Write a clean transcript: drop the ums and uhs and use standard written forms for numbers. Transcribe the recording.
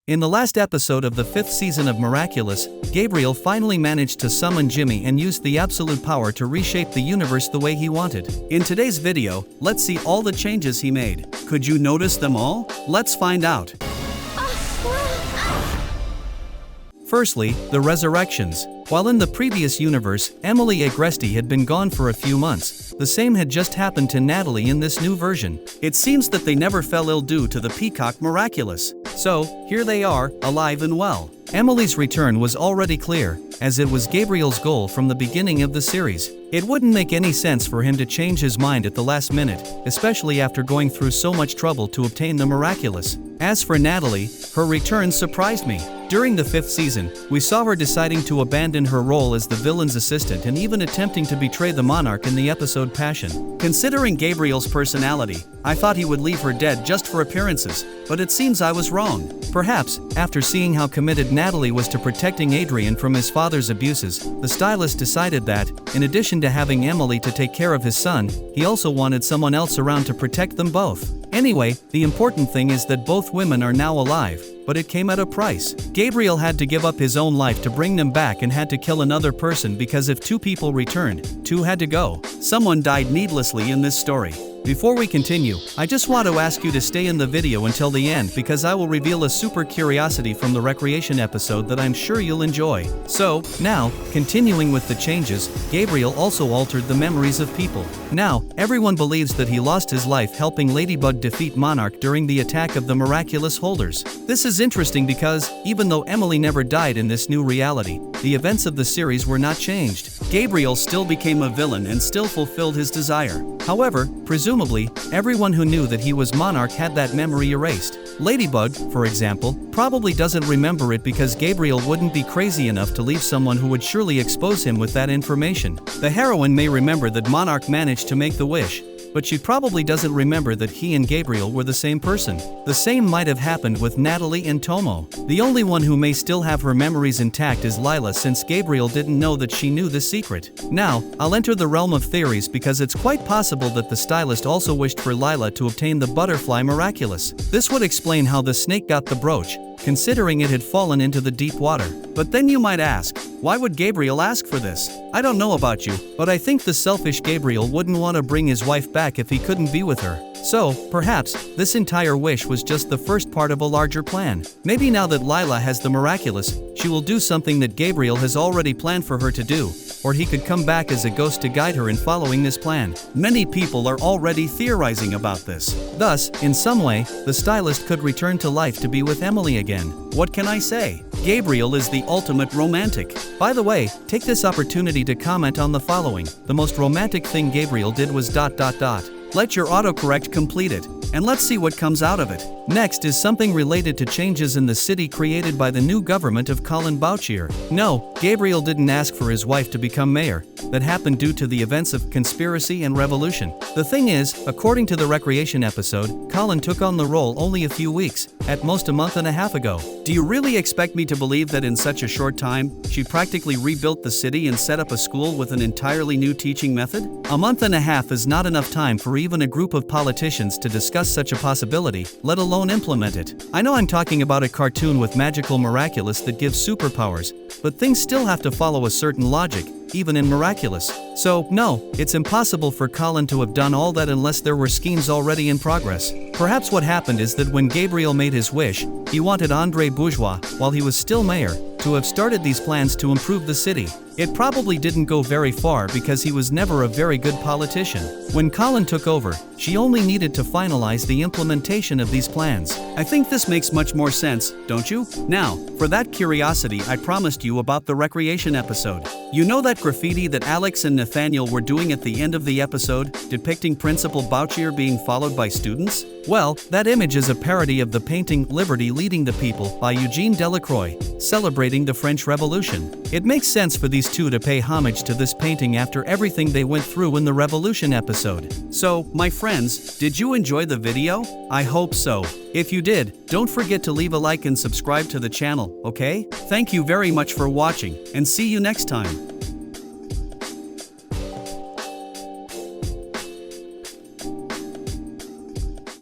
In the last episode of the 5th season of Miraculous, Gabriel finally managed to summon Gimy and used the absolute power to reshape the universe the way he wanted. In today's video, let's see all the changes he made. Could you notice them all? Let's find out. Firstly, the resurrections. While in the previous universe, Emily Agresti had been gone for a few months, the same had just happened to Natalie in this new version. It seems that they never fell ill due to the peacock Miraculous. So, here they are, alive and well. Emily's return was already clear, as it was Gabriel's goal from the beginning of the series. It wouldn't make any sense for him to change his mind at the last minute, especially after going through so much trouble to obtain the Miraculous. As for Natalie, her return surprised me. During the 5th season, we saw her deciding to abandon her role as the villain's assistant and even attempting to betray the monarch in the episode Passion. Considering Gabriel's personality, I thought he would leave her dead just for appearances, but it seems I was wrong. Perhaps, after seeing how committed Natalie was to protecting Adrian from his father's abuses, the stylist decided that, in addition to having Emily to take care of his son, he also wanted someone else around to protect them both. Anyway, the important thing is that both women are now alive, but it came at a price. Gabriel had to give up his own life to bring them back and had to kill another person because if 2 people returned, 2 had to go. Someone died needlessly in this story. Before we continue, I just want to ask you to stay in the video until the end because I will reveal a super curiosity from the recreation episode that I'm sure you'll enjoy. So, now, continuing with the changes, Gabriel also altered the memories of people. Now, everyone believes that he lost his life helping Ladybug defeat Monarch during the attack of the Miraculous holders. This is interesting because, even though Emily never died in this new reality, the events of the series were not changed. Gabriel still became a villain and still fulfilled his desire. However, presumably, everyone who knew that he was Monarch had that memory erased. Ladybug, for example, probably doesn't remember it because Gabriel wouldn't be crazy enough to leave someone who would surely expose him with that information. The heroine may remember that Monarch managed to make the wish, but she probably doesn't remember that he and Gabriel were the same person. The same might have happened with Natalie and Tomo. The only one who may still have her memories intact is Lila since Gabriel didn't know that she knew the secret. Now, I'll enter the realm of theories because it's quite possible that the stylist also wished for Lila to obtain the butterfly Miraculous. This would explain how the snake got the brooch, considering it had fallen into the deep water. But then you might ask, why would Gabriel ask for this? I don't know about you, but I think the selfish Gabriel wouldn't want to bring his wife back if he couldn't be with her. So, perhaps, this entire wish was just the first part of a larger plan. Maybe now that Lila has the Miraculous, she will do something that Gabriel has already planned for her to do, or he could come back as a ghost to guide her in following this plan. Many people are already theorizing about this. Thus, in some way, the stylist could return to life to be with Emily again. What can I say? Gabriel is the ultimate romantic. By the way, take this opportunity to comment on the following. The most romantic thing Gabriel did was ... Let your autocorrect complete it, and let's see what comes out of it. Next is something related to changes in the city created by the new government of Colin Bouchier. No, Gabriel didn't ask for his wife to become mayor. That happened due to the events of conspiracy and revolution. The thing is, according to the recreation episode, Colin took on the role only a few weeks, at most a month and a half ago. Do you really expect me to believe that in such a short time, she practically rebuilt the city and set up a school with an entirely new teaching method? A month and a half is not enough time for even a group of politicians to discuss such a possibility, let alone implement it. I know I'm talking about a cartoon with magical Miraculous that gives superpowers, but things still have to follow a certain logic, even in Miraculous. So, no, it's impossible for Colin to have done all that unless there were schemes already in progress. Perhaps what happened is that when Gabriel made his wish, he wanted André Bourgeois, while he was still mayor, to have started these plans to improve the city. It probably didn't go very far because he was never a very good politician. When Colin took over, she only needed to finalize the implementation of these plans. I think this makes much more sense, don't you? Now, for that curiosity I promised you about the recreation episode. You know that graffiti that Alex and Nathaniel were doing at the end of the episode, depicting Principal Bouchier being followed by students? Well, that image is a parody of the painting Liberty Leading the People by Eugene Delacroix, celebrating the French Revolution. It makes sense for these two to pay homage to this painting after everything they went through in the Revolution episode. So, my friends, did you enjoy the video? I hope so. If you did, don't forget to leave a like and subscribe to the channel, okay? Thank you very much for watching, and see you next time.